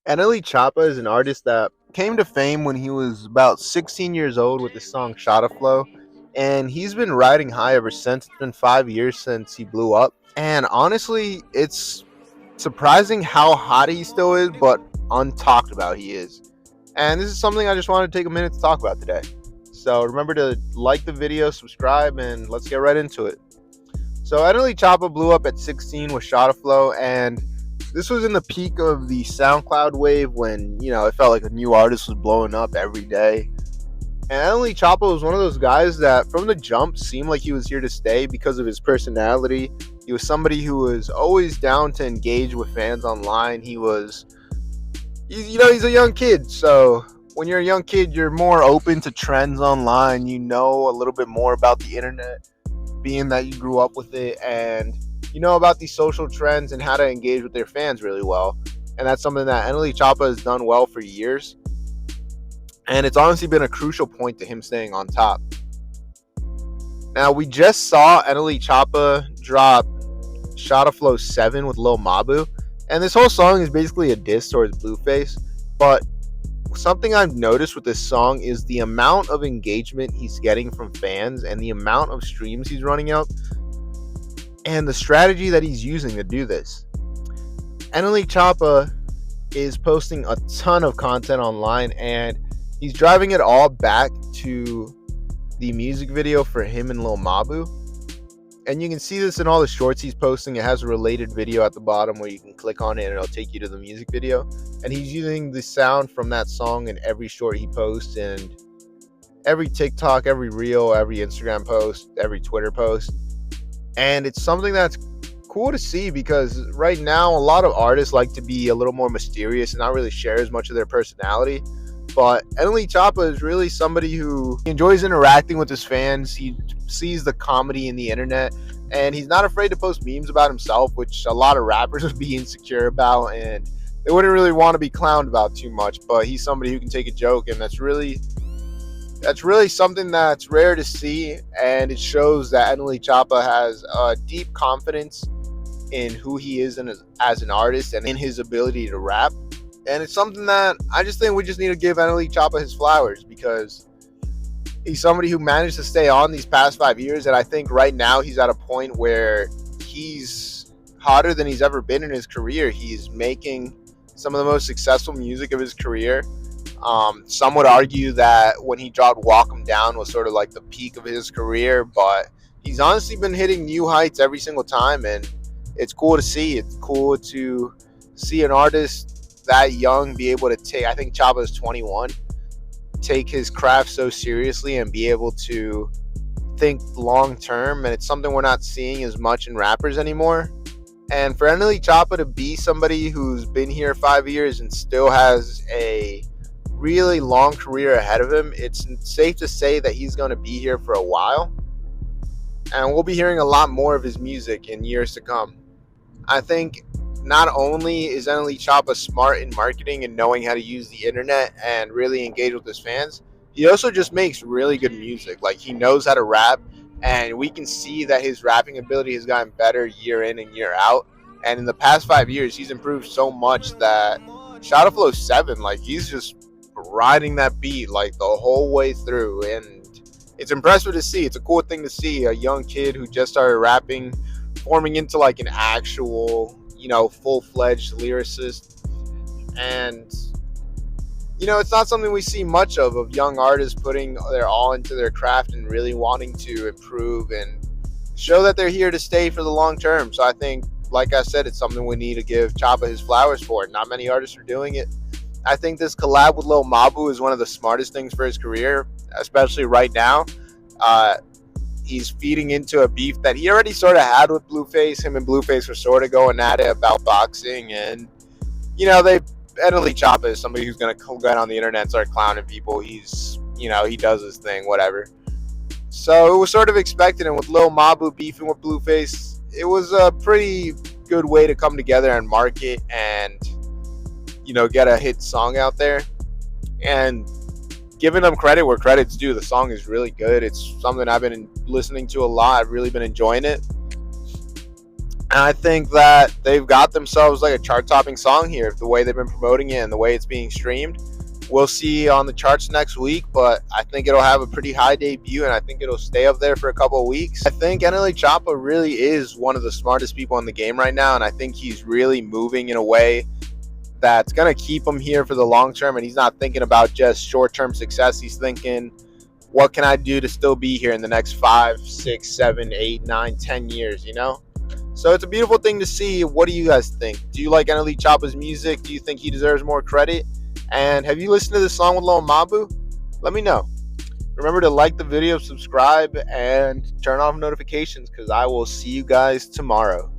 NLE Choppa is an artist that came to fame when he was about 16 years old with the song Shotta Flow. And he's been riding high ever since. It's been 5 years since he blew up. And honestly, it's surprising how hot he still is, but untalked about he is. And this is something I just wanted to take a minute to talk about today. So remember to like the video, subscribe, and let's get right into it. So NLE Choppa blew up at 16 with Shotta Flow, and this was in the peak of the SoundCloud wave when, it felt like a new artist was blowing up every day. And NLE Choppa was one of those guys that from the jump seemed like he was here to stay because of his personality. He was somebody who was always down to engage with fans online. He's a young kid. So when you're a young kid, you're more open to trends online. You know a little bit more about the internet, being that you grew up with it, and you know about these social trends and how to engage with their fans really well. And that's something that NLE Choppa has done well for years. And it's honestly been a crucial point to him staying on top. Now, we just saw NLE Choppa drop Shotta Flow 7 with Lil Mabu. And this whole song is basically a diss towards Blueface. But something I've noticed with this song is the amount of engagement he's getting from fans and the amount of streams he's running out and the strategy that he's using to do this. NLE Choppa is posting a ton of content online, and he's driving it all back to the music video for him and Lil Mabu. And you can see this in all the shorts he's posting. It has a related video at the bottom where you can click on it and it'll take you to the music video. And he's using the sound from that song in every short he posts, and every TikTok, every reel, every Instagram post, every Twitter post. And it's something that's cool to see because right now a lot of artists like to be a little more mysterious and not really share as much of their personality. But NLE Choppa is really somebody who enjoys interacting with his fans. He sees the comedy in the internet, and he's not afraid to post memes about himself, which a lot of rappers would be insecure about, and they wouldn't really want to be clowned about too much. But he's somebody who can take a joke, and that's really something that's rare to see, and it shows that NLE Choppa has a deep confidence in who he is as an artist and in his ability to rap. And it's something that I just think we just need to give NLE Choppa his flowers, because he's somebody who managed to stay on these past 5 years, and I think right now he's at a point where he's hotter than he's ever been in his career. He's making some of the most successful music of his career. Some would argue that when he dropped Walk 'Em Down was sort of like the peak of his career, but he's honestly been hitting new heights every single time, and it's cool to see. It's cool to see an artist that young be able to take, I think Choppa is 21, take his craft so seriously and be able to think long term, and it's something we're not seeing as much in rappers anymore. And for NLE Choppa to be somebody who's been here 5 years and still has a really long career ahead of him, it's safe to say that he's going to be here for a while, and we'll be hearing a lot more of his music in years to come. I think not only is NLE Choppa smart in marketing and knowing how to use the internet and really engage with his fans, he also just makes really good music. Like, he knows how to rap, and we can see that his rapping ability has gotten better year in and year out. And in the past 5 years, he's improved so much that Shotta Flow 7, like, he's just riding that beat like the whole way through, and it's impressive to see. It's a cool thing to see a young kid who just started rapping forming into like an actual, full-fledged lyricist. And it's not something we see much of young artists putting their all into their craft and really wanting to improve and show that they're here to stay for the long term. So I think, like I said, it's something we need to give Choppa his flowers for. Not many artists are doing it. I think this collab with Lil Mabu is one of the smartest things for his career, especially right now. He's feeding into a beef that he already sort of had with Blueface. Him and Blueface were sort of going at it about boxing, and NLE Choppa is somebody who's going to get on the internet and start clowning people. He does his thing, whatever. So it was sort of expected, and with Lil Mabu beefing with Blueface, it was a pretty good way to come together and market and get a hit song out there. And giving them credit where credit's due, the song is really good. It's something I've been listening to a lot. I've really been enjoying it. And I think that they've got themselves like a chart-topping song here, the way they've been promoting it and the way it's being streamed. We'll see on the charts next week, but I think it'll have a pretty high debut, and I think it'll stay up there for a couple of weeks. I think NLE Choppa really is one of the smartest people in the game right now, and I think he's really moving in a way that's going to keep him here for the long term, and he's not thinking about just short-term success. He's thinking, what can I do to still be here in the next 5, 6, 7, 8, 9, 10 years, you know? So it's a beautiful thing to see. What do you guys think? Do you like NLE Choppa's music? Do you think he deserves more credit? And have you listened to this song with Lil Mabu? Let me know. Remember to like the video, subscribe, and turn off notifications because I will see you guys tomorrow.